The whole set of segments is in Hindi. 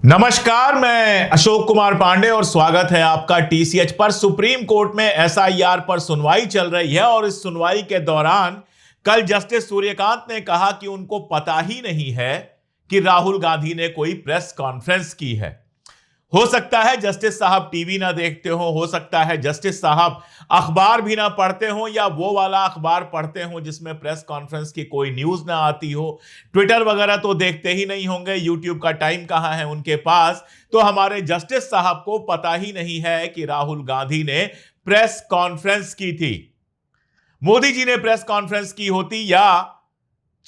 नमस्कार, मैं अशोक कुमार पांडे और स्वागत है आपका टीसीएच पर। सुप्रीम कोर्ट में एसआईआर पर सुनवाई चल रही है और इस सुनवाई के दौरान कल जस्टिस सूर्यकांत ने कहा कि उनको पता ही नहीं है कि राहुल गांधी ने कोई प्रेस कॉन्फ्रेंस की है। हो सकता है जस्टिस साहब टीवी ना देखते हो सकता है जस्टिस साहब अखबार भी ना पढ़ते हो या वो वाला अखबार पढ़ते हो जिसमें प्रेस कॉन्फ्रेंस की कोई न्यूज ना आती हो। ट्विटर वगैरह तो देखते ही नहीं होंगे, यूट्यूब का टाइम कहां है उनके पास। तो हमारे जस्टिस साहब को पता ही नहीं है कि राहुल गांधी ने प्रेस कॉन्फ्रेंस की थी। मोदी जी ने प्रेस कॉन्फ्रेंस की होती, या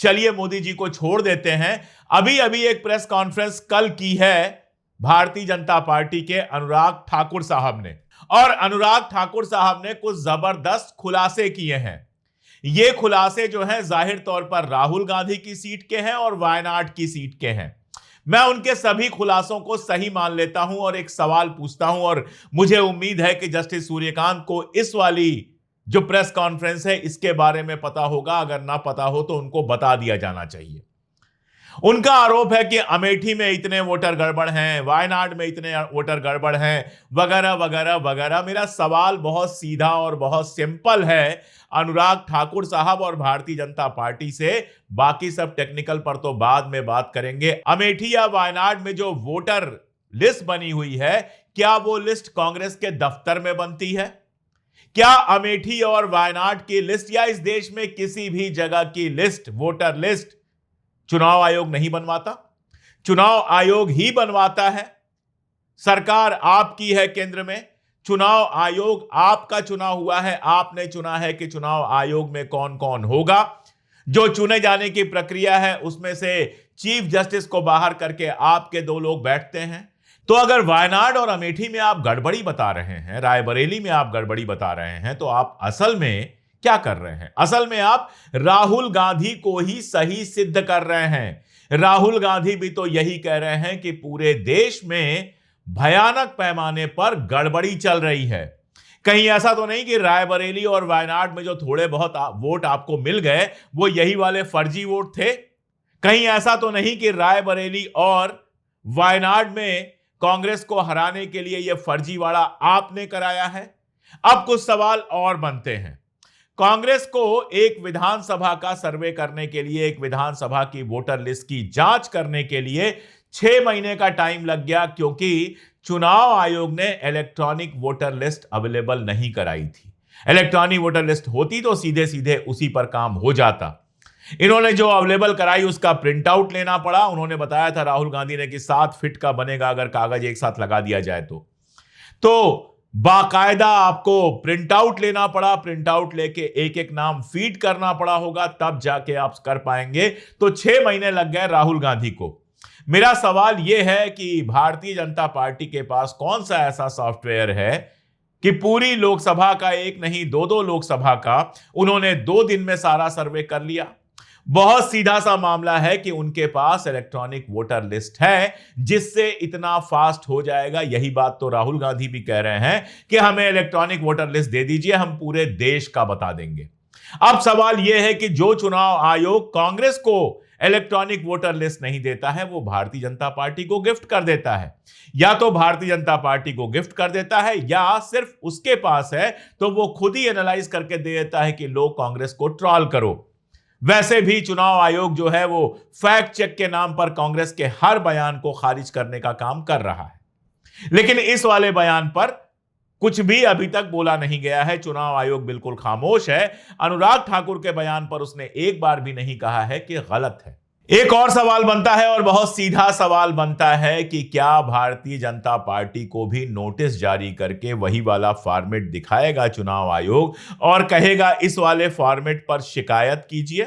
चलिए मोदी जी को छोड़ देते हैं, अभी अभी एक प्रेस कॉन्फ्रेंस कल की है भारतीय जनता पार्टी के अनुराग ठाकुर साहब ने। और अनुराग ठाकुर साहब ने कुछ जबरदस्त खुलासे किए हैं। ये खुलासे जो हैं जाहिर तौर पर राहुल गांधी की सीट के हैं और वायनाड की सीट के हैं। मैं उनके सभी खुलासों को सही मान लेता हूं और एक सवाल पूछता हूं, और मुझे उम्मीद है कि जस्टिस सूर्यकांत को इस वाली जो प्रेस कॉन्फ्रेंस है इसके बारे में पता होगा। अगर ना पता हो तो उनको बता दिया जाना चाहिए। उनका आरोप है कि अमेठी में इतने वोटर गड़बड़ हैं, वायनाड में इतने वोटर गड़बड़ हैं, वगैरह वगैरह वगैरह। मेरा सवाल बहुत सीधा और बहुत सिंपल है अनुराग ठाकुर साहब और भारतीय जनता पार्टी से। बाकी सब टेक्निकल पर तो बाद में बात करेंगे। अमेठी या वायनाड में जो वोटर लिस्ट बनी हुई है, क्या वो लिस्ट कांग्रेस के दफ्तर में बनती है? क्या अमेठी और वायनाड की लिस्ट या इस देश में किसी भी जगह की लिस्ट, वोटर लिस्ट, चुनाव आयोग नहीं बनवाता? चुनाव आयोग ही बनवाता है। सरकार आपकी है केंद्र में, चुनाव आयोग आपका चुना हुआ है। आपने चुना है कि चुनाव आयोग में कौन कौन होगा। जो चुने जाने की प्रक्रिया है उसमें से चीफ जस्टिस को बाहर करके आपके दो लोग बैठते हैं। तो अगर वायनाड और अमेठी में आप गड़बड़ी बता रहे हैं, रायबरेली में आप गड़बड़ी बता रहे हैं, तो आप असल में क्या कर रहे हैं? असल में आप राहुल गांधी को ही सही सिद्ध कर रहे हैं। राहुल गांधी भी तो यही कह रहे हैं कि पूरे देश में भयानक पैमाने पर गड़बड़ी चल रही है। कहीं ऐसा तो नहीं कि रायबरेली और वायनाड में जो थोड़े बहुत वोट आपको मिल गए वो यही वाले फर्जी वोट थे? कहीं ऐसा तो नहीं कि रायबरेली और वायनाड में कांग्रेस को हराने के लिए यह फर्जीवाड़ा आपने कराया है? अब कुछ सवाल और बनते हैं। कांग्रेस को एक विधानसभा का सर्वे करने के लिए, एक विधानसभा की वोटर लिस्ट की जांच करने के लिए 6 महीने का टाइम लग गया, क्योंकि चुनाव आयोग ने इलेक्ट्रॉनिक वोटर लिस्ट अवेलेबल नहीं कराई थी। इलेक्ट्रॉनिक वोटर लिस्ट होती तो सीधे सीधे उसी पर काम हो जाता। इन्होंने जो अवेलेबल कराई उसका प्रिंट आउट लेना पड़ा। उन्होंने बताया था राहुल गांधी ने कि 7 फीट का बनेगा अगर कागज एक साथ लगा दिया जाए तो बाकायदा आपको प्रिंट आउट लेना पड़ा। प्रिंट आउट लेके एक एक नाम फीड करना पड़ा होगा, तब जाके आप कर पाएंगे। तो 6 महीने लग गए राहुल गांधी को। मेरा सवाल यह है कि भारतीय जनता पार्टी के पास कौन सा ऐसा सॉफ्टवेयर है कि पूरी लोकसभा का, एक नहीं दो लोकसभा का उन्होंने 2 दिन में सारा सर्वे कर लिया? बहुत सीधा सा मामला है कि उनके पास इलेक्ट्रॉनिक वोटर लिस्ट है जिससे इतना फास्ट हो जाएगा। यही बात तो राहुल गांधी भी कह रहे हैं कि हमें इलेक्ट्रॉनिक वोटर लिस्ट दे दीजिए, हम पूरे देश का बता देंगे। अब सवाल यह है कि जो चुनाव आयोग कांग्रेस को इलेक्ट्रॉनिक वोटर लिस्ट नहीं देता है वो भारतीय जनता पार्टी को गिफ्ट कर देता है। या तो भारतीय जनता पार्टी को गिफ्ट कर देता है या सिर्फ उसके पास है तो वो खुद ही एनालाइज करके दे देता है कि लो कांग्रेस को ट्रॉल करो। वैसे भी चुनाव आयोग जो है वो फैक्ट चेक के नाम पर कांग्रेस के हर बयान को खारिज करने का काम कर रहा है, लेकिन इस वाले बयान पर कुछ भी अभी तक बोला नहीं गया है। चुनाव आयोग बिल्कुल खामोश है। अनुराग ठाकुर के बयान पर उसने एक बार भी नहीं कहा है कि गलत है। एक और सवाल बनता है और बहुत सीधा सवाल बनता है कि क्या भारतीय जनता पार्टी को भी नोटिस जारी करके वही वाला फॉर्मेट दिखाएगा चुनाव आयोग और कहेगा इस वाले फॉर्मेट पर शिकायत कीजिए?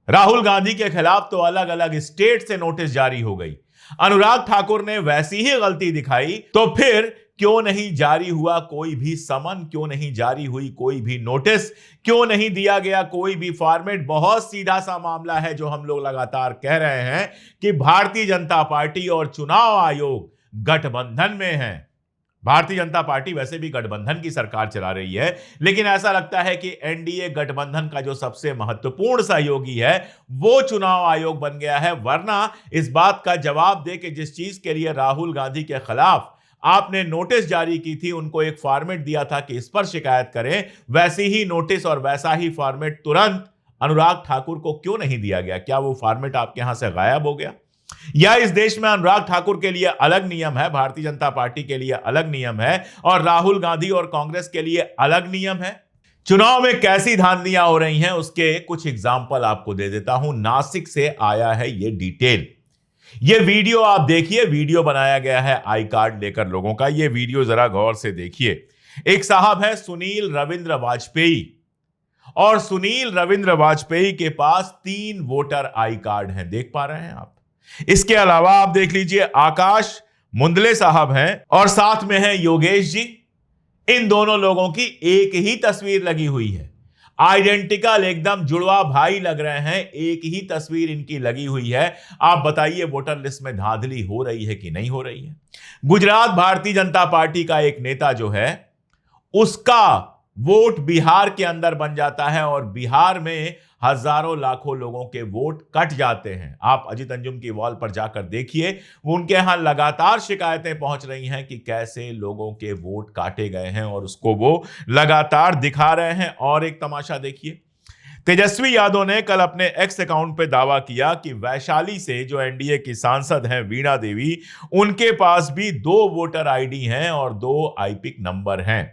राहुल गांधी के खिलाफ तो अलग अलग स्टेट से नोटिस जारी हो गई। अनुराग ठाकुर ने वैसी ही गलती दिखाई तो फिर क्यों नहीं जारी हुआ कोई भी समन? क्यों नहीं जारी हुई कोई भी नोटिस? क्यों नहीं दिया गया कोई भी फॉर्मेट? बहुत सीधा सा मामला है जो हम लोग लगातार कह रहे हैं कि भारतीय जनता पार्टी और चुनाव आयोग गठबंधन में हैं। भारतीय जनता पार्टी वैसे भी गठबंधन की सरकार चला रही है, लेकिन ऐसा लगता है कि एनडीए गठबंधन का जो सबसे महत्वपूर्ण सहयोगी है वो चुनाव आयोग बन गया है। वरना इस बात का जवाब दे कि जिस चीज के लिए राहुल गांधी के खिलाफ आपने नोटिस जारी की थी, उनको एक फॉर्मेट दिया था कि इस पर शिकायत करें, वैसी ही नोटिस और वैसा ही फॉर्मेट तुरंत अनुराग ठाकुर को क्यों नहीं दिया गया? क्या वो फॉर्मेट आपके यहां से गायब हो गया? या इस देश में अनुराग ठाकुर के लिए अलग नियम है, भारतीय जनता पार्टी के लिए अलग नियम है और राहुल गांधी और कांग्रेस के लिए अलग नियम है? चुनाव में कैसी धांधलियां हो रही हैं उसके कुछ एग्जाम्पल आपको दे देता हूं। नासिक से आया है ये डिटेल। ये वीडियो आप देखिए, वीडियो बनाया गया है आई कार्ड लेकर लोगों का। ये वीडियो जरा गौर से देखिए। एक साहब है सुनील रविंद्र वाजपेयी, और सुनील रविंद्र वाजपेयी के पास 3 वोटर आई कार्ड हैं, देख पा रहे हैं आप। इसके अलावा आप देख लीजिए आकाश मुंदले साहब हैं और साथ में है योगेश जी। इन दोनों लोगों की एक ही तस्वीर लगी हुई है, आइडेंटिकल, एकदम जुड़वा भाई लग रहे हैं, एक ही तस्वीर इनकी लगी हुई है। आप बताइए वोटर लिस्ट में धांधली हो रही है कि नहीं हो रही है? गुजरात भारतीय जनता पार्टी का एक नेता जो है उसका वोट बिहार के अंदर बन जाता है और बिहार में हजारों लाखों लोगों के वोट कट जाते हैं। आप अजीत अंजुम की वॉल पर जाकर देखिए, उनके यहां लगातार शिकायतें पहुंच रही हैं कि कैसे लोगों के वोट काटे गए हैं और उसको वो लगातार दिखा रहे हैं। और एक तमाशा देखिए, तेजस्वी यादव ने कल अपने एक्स अकाउंट पे दावा किया कि वैशाली से जो एनडीए की सांसद हैं वीणा देवी, उनके पास भी 2 वोटर आईडी हैं और 2 आईपिक नंबर हैं।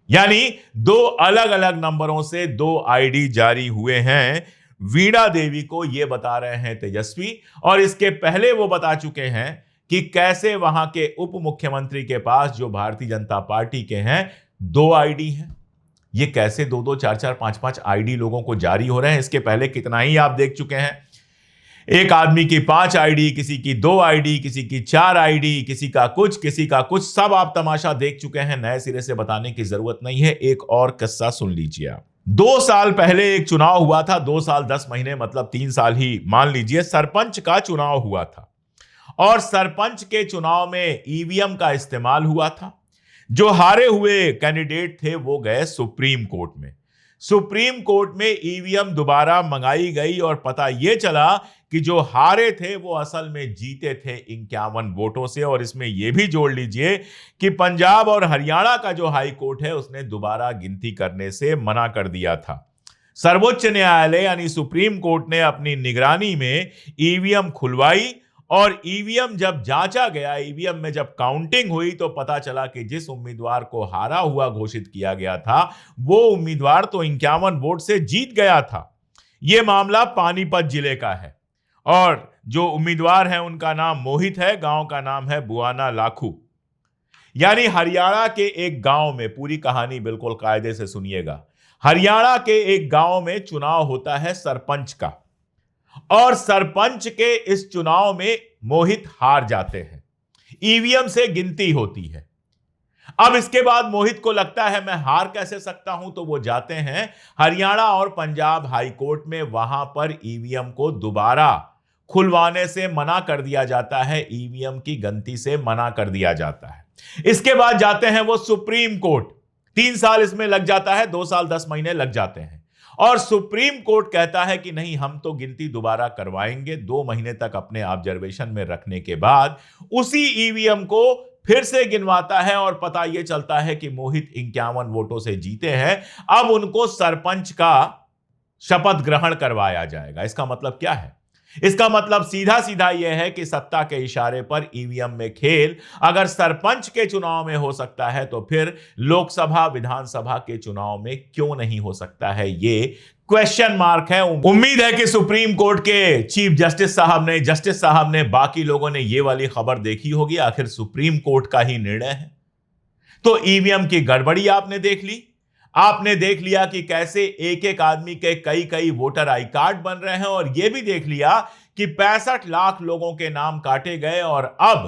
यानी 2 अलग अलग नंबरों से 2 आईडी जारी हुए हैं वीणा देवी को, यह बता रहे हैं तेजस्वी। और इसके पहले वो बता चुके हैं कि कैसे वहां के उप मुख्यमंत्री के पास जो भारतीय जनता पार्टी के हैं 2 आईडी हैं। ये कैसे 2-2, 4-4, 5-5 आईडी लोगों को जारी हो रहे हैं? इसके पहले कितना ही आप देख चुके हैं। एक आदमी की 5 आईडी, किसी की 2 आईडी, किसी की 4 आईडी, किसी का कुछ, किसी का कुछ, सब आप तमाशा देख चुके हैं। नए सिरे से बताने की जरूरत नहीं है। एक और किस्सा सुन लीजिए आप। 2 साल पहले एक चुनाव हुआ था, 2 साल 10 महीने मतलब 3 साल ही मान लीजिए, सरपंच का चुनाव हुआ था। और सरपंच के चुनाव में ईवीएम का इस्तेमाल हुआ था। जो हारे हुए कैंडिडेट थे वो गए सुप्रीम कोर्ट में। सुप्रीम कोर्ट में ईवीएम दोबारा मंगाई गई और पता यह चला कि जो हारे थे वो असल में जीते थे 51 वोटों से। और इसमें यह भी जोड़ लीजिए कि पंजाब और हरियाणा का जो हाई कोर्ट है उसने दोबारा गिनती करने से मना कर दिया था। सर्वोच्च न्यायालय यानी सुप्रीम कोर्ट ने अपनी निगरानी में ईवीएम खुलवाई और ईवीएम जब जांचा गया, ईवीएम में जब काउंटिंग हुई तो पता चला कि जिस उम्मीदवार को हारा हुआ घोषित किया गया था वो उम्मीदवार तो 51 वोट से जीत गया था। यह मामला पानीपत जिले का है और जो उम्मीदवार है उनका नाम मोहित है, गांव का नाम है बुआना लाखू। यानी हरियाणा के एक गांव में, पूरी कहानी बिल्कुल कायदे से सुनिएगा, हरियाणा के एक गांव में चुनाव होता है सरपंच का और सरपंच के इस चुनाव में मोहित हार जाते हैं। ईवीएम से गिनती होती है। अब इसके बाद मोहित को लगता है मैं हार कैसे सकता हूं, तो वो जाते हैं हरियाणा और पंजाब हाई कोर्ट में। वहां पर ईवीएम को दोबारा खुलवाने से मना कर दिया जाता है, ईवीएम की गिनती से मना कर दिया जाता है। इसके बाद जाते हैं वो सुप्रीम कोर्ट। 3 साल इसमें लग जाता है, 2 साल 10 महीने लग जाते हैं और सुप्रीम कोर्ट कहता है कि नहीं, हम तो गिनती दोबारा करवाएंगे। 2 महीने तक अपने ऑब्जर्वेशन में रखने के बाद उसी ईवीएम को फिर से गिनवाता है और पता यह चलता है कि मोहित 51 वोटों से जीते हैं। अब उनको सरपंच का शपथ ग्रहण करवाया जाएगा। इसका मतलब क्या है? इसका मतलब सीधा सीधा यह है कि सत्ता के इशारे पर ईवीएम में खेल अगर सरपंच के चुनाव में हो सकता है तो फिर लोकसभा विधानसभा के चुनाव में क्यों नहीं हो सकता है? ये क्वेश्चन मार्क है। उम्मीद है कि सुप्रीम कोर्ट के चीफ जस्टिस साहब ने बाकी लोगों ने ये वाली खबर देखी होगी। आखिर सुप्रीम कोर्ट का ही निर्णय है। तो ईवीएम की गड़बड़ी आपने देख ली। आपने देख लिया कि कैसे एक एक आदमी के कई कई वोटर आई कार्ड बन रहे हैं और यह भी देख लिया कि 65 लाख लोगों के नाम काटे गए और अब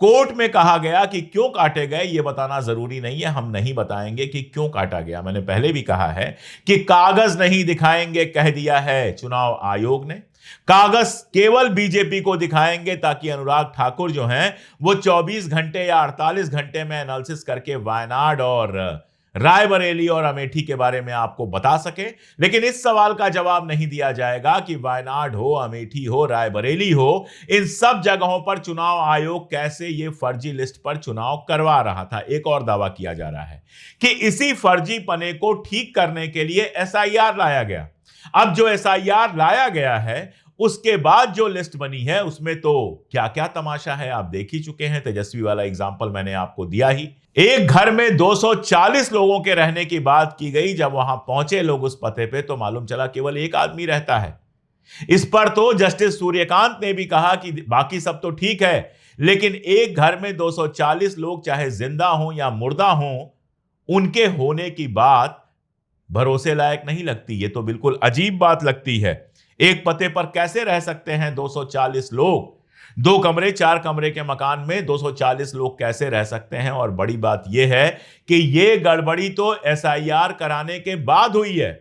कोर्ट में कहा गया कि क्यों काटे गए यह बताना जरूरी नहीं है, हम नहीं बताएंगे कि क्यों काटा गया। मैंने पहले भी कहा है कि कागज नहीं दिखाएंगे, कह दिया है चुनाव आयोग ने। कागज केवल बीजेपी को दिखाएंगे ताकि अनुराग ठाकुर जो हैं वो 24 घंटे या 48 घंटे में एनालिसिस करके वायनाड और रायबरेली और अमेठी के बारे में आपको बता सके। लेकिन इस सवाल का जवाब नहीं दिया जाएगा कि वायनाड हो, अमेठी हो, रायबरेली हो, इन सब जगहों पर चुनाव आयोग कैसे ये फर्जी लिस्ट पर चुनाव करवा रहा था। एक और दावा किया जा रहा है कि इसी फर्जी पने को ठीक करने के लिए एसआईआर लाया गया। अब जो एसआईआर लाया गया है उसके बाद जो लिस्ट बनी है उसमें तो क्या क्या तमाशा है आप देख ही चुके हैं। तेजस्वी वाला एग्जांपल मैंने आपको दिया ही। एक घर में 240 लोगों के रहने की बात की गई। जब वहां पहुंचे लोग उस पते पे तो मालूम चला केवल एक आदमी रहता है। इस पर तो जस्टिस सूर्यकांत ने भी कहा कि बाकी सब तो ठीक है, लेकिन एक घर में 240 लोग चाहे जिंदा हों या मुर्दा हों, उनके होने की बात भरोसे लायक नहीं लगती। ये तो बिल्कुल अजीब बात लगती है। एक पते पर कैसे रह सकते हैं 240 लोग? 2 कमरे 4 कमरे के मकान में 240 लोग कैसे रह सकते हैं? और बड़ी बात यह है कि यह गड़बड़ी तो एसआईआर कराने के बाद हुई है।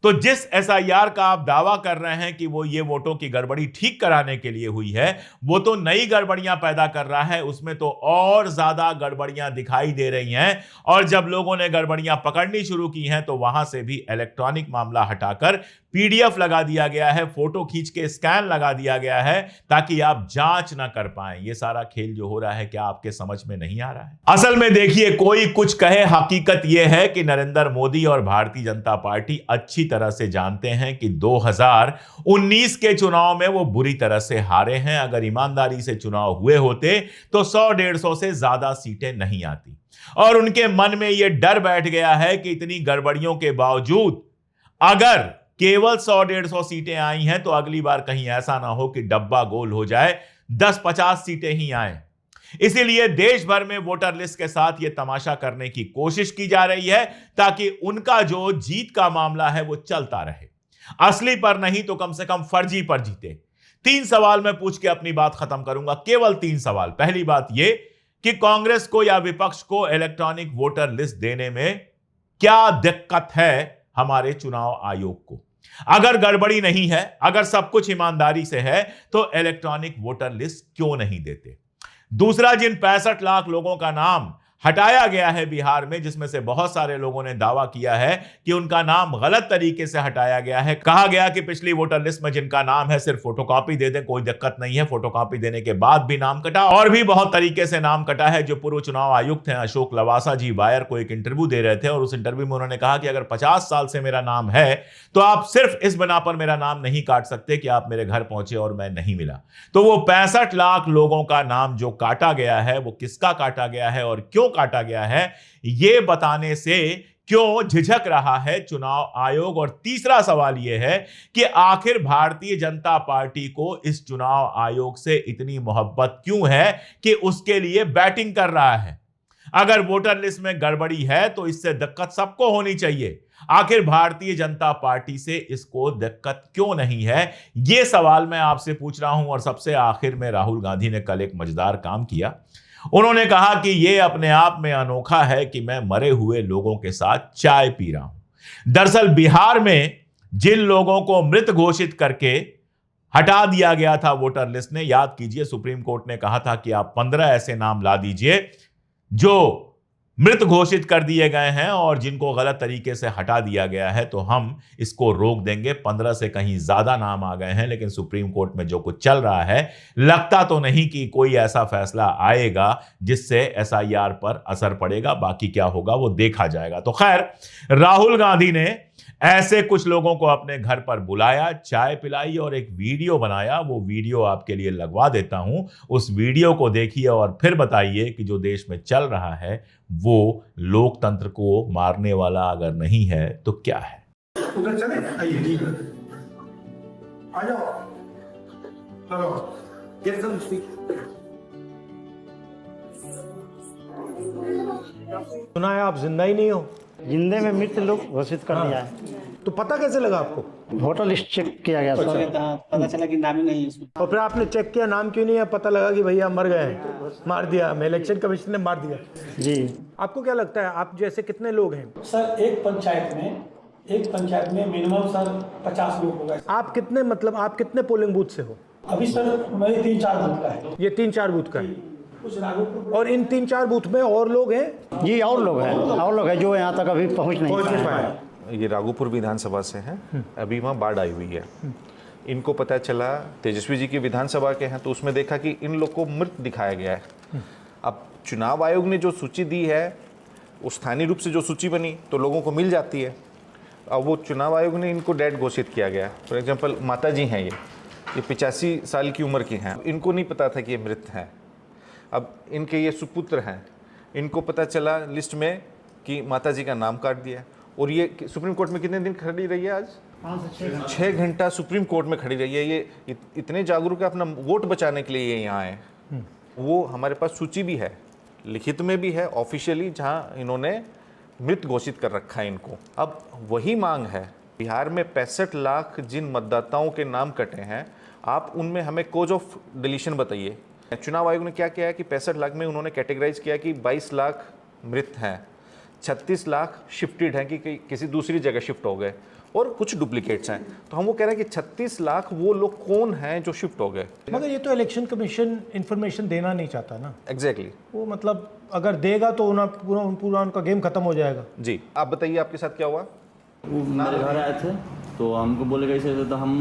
तो जिस एसआईआर का आप दावा कर रहे हैं कि वो ये वोटों की गड़बड़ी ठीक कराने के लिए हुई है, वो तो नई गड़बड़ियां पैदा कर रहा है। उसमें तो और ज्यादा गड़बड़ियां दिखाई दे रही हैं। और जब लोगों ने गड़बड़ियां पकड़नी शुरू की हैं तो वहां से भी इलेक्ट्रॉनिक मामला हटाकर पीडीएफ लगा दिया गया है, फोटो खींच के स्कैन लगा दिया गया है ताकि आप जांच ना कर पाएं। ये सारा खेल जो हो रहा है क्या आपके समझ में नहीं आ रहा है? असल में देखिए, कोई कुछ कहे, हकीकत यह है कि नरेंद्र मोदी और भारतीय जनता पार्टी अच्छी तरह से जानते हैं कि 2019 के चुनाव में वो बुरी तरह से हारे हैं। अगर ईमानदारी से चुनाव हुए होते तो 100-150 से ज्यादा सीटें नहीं आती। और उनके मन में यह डर बैठ गया है कि इतनी गड़बड़ियों के बावजूद अगर केवल 100-150 सीटें आई हैं तो अगली बार कहीं ऐसा ना हो कि डब्बा गोल हो जाए, 10-50 सीटें ही आए। इसीलिए देश भर में वोटर लिस्ट के साथ यह तमाशा करने की कोशिश की जा रही है ताकि उनका जो जीत का मामला है वो चलता रहे, असली पर नहीं तो कम से कम फर्जी पर जीते। 3 सवाल मैं पूछ के अपनी बात खत्म करूंगा, केवल 3 सवाल। पहली बात यह कि कांग्रेस को या विपक्ष को इलेक्ट्रॉनिक वोटर लिस्ट देने में क्या दिक्कत है हमारे चुनाव आयोग को? अगर गड़बड़ी नहीं है, अगर सब कुछ ईमानदारी से है तो इलेक्ट्रॉनिक वोटर लिस्ट क्यों नहीं देते? दूसरा, जिन 65 लाख लोगों का नाम हटाया गया है बिहार में, जिसमें से बहुत सारे लोगों ने दावा किया है कि उनका नाम गलत तरीके से हटाया गया है। कहा गया कि पिछली वोटर लिस्ट में जिनका नाम है सिर्फ फोटोकॉपी दे दें, कोई दिक्कत नहीं है। फोटोकॉपी देने के बाद भी नाम कटा। और भी बहुत तरीके से नाम कटा है। जो पूर्व चुनाव आयुक्त हैं अशोक लवासा जी वायर को एक इंटरव्यू दे रहे थे और उस इंटरव्यू में उन्होंने कहा कि अगर 50 साल से मेरा नाम है तो आप सिर्फ इस बिना पर मेरा नाम नहीं काट सकते कि आप मेरे घर पहुंचे और मैं नहीं मिला। तो वो 65 लाख लोगों का नाम जो काटा गया है वो किसका काटा गया है और क्यों काटा गया है, यह बताने से क्यों झिझक रहा है चुनाव आयोग? और तीसरा सवाल यह है कि आखिर भारतीय जनता पार्टी को इस चुनाव आयोग से इतनी मोहब्बत क्यों है कि उसके लिए बैटिंग कर रहा है? अगर वोटर लिस्ट में गड़बड़ी है तो इससे दिक्कत सबको होनी चाहिए। आखिर भारतीय जनता पार्टी से इसको दिक्कत क्यों नहीं है? यह सवाल मैं आपसे पूछ रहा हूं। और सबसे आखिर में राहुल गांधी ने कल एक मजेदार काम किया। उन्होंने कहा कि यह अपने आप में अनोखा है कि मैं मरे हुए लोगों के साथ चाय पी रहा हूं। दरअसल बिहार में जिन लोगों को मृत घोषित करके हटा दिया गया था वोटर लिस्ट ने, याद कीजिए सुप्रीम कोर्ट ने कहा था कि आप 15 ऐसे नाम ला दीजिए जो मृत घोषित कर दिए गए हैं और जिनको गलत तरीके से हटा दिया गया है, तो हम इसको रोक देंगे। 15 से कहीं ज्यादा नाम आ गए हैं। लेकिन सुप्रीम कोर्ट में जो कुछ चल रहा है, लगता तो नहीं कि कोई ऐसा फैसला आएगा जिससे एसआईआर पर असर पड़ेगा। बाकी क्या होगा वो देखा जाएगा। तो खैर, राहुल गांधी ने ऐसे कुछ लोगों को अपने घर पर बुलाया, चाय पिलाई और एक वीडियो बनाया। वो वीडियो आपके लिए लगवा देता हूं। उस वीडियो को देखिए और फिर बताइए कि जो देश में चल रहा है वो लोकतंत्र को मारने वाला अगर नहीं है तो क्या है। उधर चले, आइए, आ जाओ। Hello, get some speak. सुना है आप जिंदा ही नहीं हो। जिंदे में मृत लोग घोषित कर दिया है। तो पता कैसे लगा आपको? वोटर लिस्ट चेक किया गया सर। पता चला कि नाम ही नहीं है उसमें। और फिर आपने चेक किया, नाम क्यों नहीं है? पता लगा कि भैया मर गए हैं, मार दिया हमें, इलेक्शन कमीशन ने मार दिया। जी। आपको क्या लगता है, आप जैसे कितने लोग हैं? सर एक पंचायत में मिनिमम सर 50 लोग होगा। आप कितने, मतलब आप कितने पोलिंग बूथ से हो? अभी सर मेरे 3-4 बूथ का है। ये 3-4 बूथ का है। कुछ राघोपुर और इन 3-4 बूथ में और लोग हैं? जी और लोग हैं जो यहाँ तक अभी पहुँच नहीं पाए। ये राघोपुर विधानसभा से हैं, अभी वहाँ बाढ़ आई हुई है। इनको पता चला तेजस्वी जी की विधानसभा के हैं, तो उसमें देखा कि इन लोग को मृत दिखाया गया है। अब चुनाव आयोग ने जो सूची दी है, वो स्थानीय रूप से जो सूची बनी तो लोगों को मिल जाती है। अब वो चुनाव आयोग ने इनको डेड घोषित किया गया। फॉर एग्जाम्पल माता जी हैं, ये 85 साल की उम्र की हैं, इनको नहीं पता था कि ये मृत हैं। अब इनके ये सुपुत्र हैं, इनको पता चला लिस्ट में कि माता जी का नाम काट दिया। और ये सुप्रीम कोर्ट में कितने दिन खड़ी रही है? आज 6 घंटा सुप्रीम कोर्ट में खड़ी रही है। ये इतने जागरूक है, अपना वोट बचाने के लिए ये यहाँ आए। वो हमारे पास सूची भी है, लिखित में भी है, ऑफिशियली, जहाँ इन्होंने मृत घोषित कर रखा है इनको। अब वही मांग है, बिहार में 65 लाख जिन मतदाताओं के नाम कटे हैं, आप उनमें हमें कोज ऑफ डिलीशन बताइए। चुनाव आयोग ने क्या किया है कि 65 लाख में उन्होंने कैटेगराइज किया कि 22 लाख मृत हैं, 36 लाख शिफ्टेड हैं कि किसी दूसरी जगह शिफ्ट हो गए, और कुछ डुप्लीकेट्स हैं। तो हम वो कह रहे हैं कि 36 लाख वो लोग कौन हैं जो शिफ्ट हो गए। मगर ये तो इलेक्शन कमीशन इंफॉर्मेशन देना नहीं चाहता ना। एग्जैक्टली। वो मतलब अगर देगा तो पूरा उनका गेम खत्म हो जाएगा। जी, आप बताइए आपके साथ क्या हुआ? वो मेरे घर आए थे तो हमको बोले कैसे, तो हम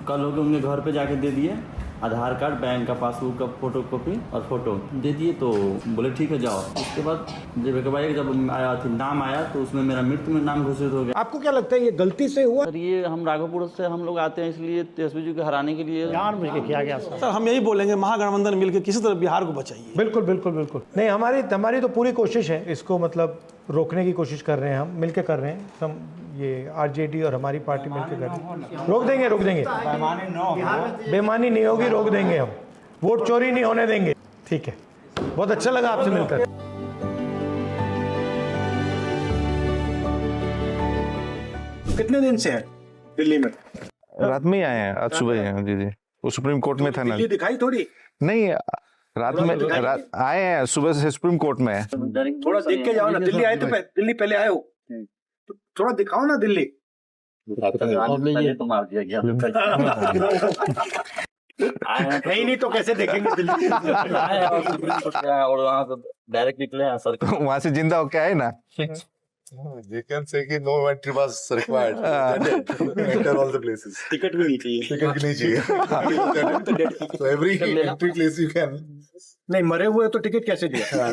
कल होकर उनके घर पे जाके दे दिए आधार कार्ड, बैंक का पासबुक का फोटो कॉपी और फोटो दे दिए। तो बोले ठीक है जाओ। उसके बाद जब आया थी नाम आया तो उसमें मेरा मृत्यु में नाम घोषित हो गया। आपको क्या लगता है ये गलती से हुआ? सर ये हम राघोपुर से हम लोग आते हैं, इसलिए तेजस्वी जी को हराने के लिए जानबूझ के किया गया सर। सर हम यही बोलेंगे, महागठबंधन मिलकर किसी तरह बिहार को बचाइए। बिल्कुल बिल्कुल बिल्कुल। नहीं, हमारी तो पूरी कोशिश है इसको मतलब रोकने की कोशिश कर रहे हैं, हम मिलके कर रहे हैं। हम ये आरजेडी और हमारी पार्टी मिलके कर रहे हैं। रोक देंगे। बेईमानी नहीं होगी, रोक देंगे हम। वोट चोरी नहीं होने देंगे। ठीक है, बहुत अच्छा लगा आपसे मिलकर। कितने दिन से है दिल्ली में? रात में ही आए हैं, आज सुबह ही आए हैं। जी। वो सुप्रीम कोर्ट में था ना। दिल्ली दिखाई थोड़ी नहीं, रात में आए हैं, सुबह से सुप्रीम कोर्ट में है। थोड़ा देख के जाओ ना। दिल्ली आए तो दिल्ली पहले आए हो, तो थोड़ा दिखाओ ना दिल्ली। नहीं तो कैसे देखेंगे दिल्ली? और वहाँ से डायरेक्ट निकले हैं सर। वहां से जिंदा होके आए ना। They can say कि no entry was required. Enter all the places. Ticket भी नहीं चाहिए। टिकट भी नहीं चाहिए। So every entry place you can. नहीं, मरे हुए तो टिकट कैसे दिया?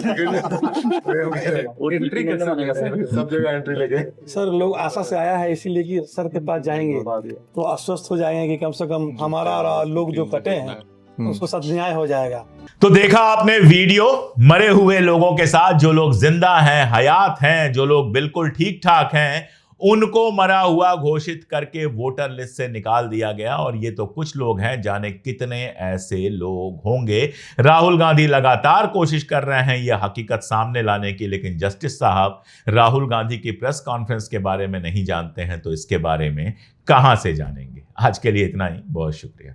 एंट्री कैसे मानेगा सर? सब जगह एंट्री लेके। सर लोग आशा से आया है, इसीलिए कि सर के पास जाएंगे तो आश्वस्त हो जाएंगे कि कम से कम हमारा लोग जो कटे हैं उसको साथ न्याय हो जाएगा। तो देखा आपने वीडियो, मरे हुए लोगों के साथ जो लोग जिंदा हैं, हयात हैं, जो लोग बिल्कुल ठीक ठाक हैं, उनको मरा हुआ घोषित करके वोटर लिस्ट से निकाल दिया गया। और ये तो कुछ लोग हैं, जाने कितने ऐसे लोग होंगे। राहुल गांधी लगातार कोशिश कर रहे हैं यह हकीकत सामने लाने की, लेकिन जस्टिस साहब राहुल गांधी की प्रेस कॉन्फ्रेंस के बारे में नहीं जानते हैं, तो इसके बारे में कहां से जानेंगे। आज के लिए इतना ही, बहुत शुक्रिया।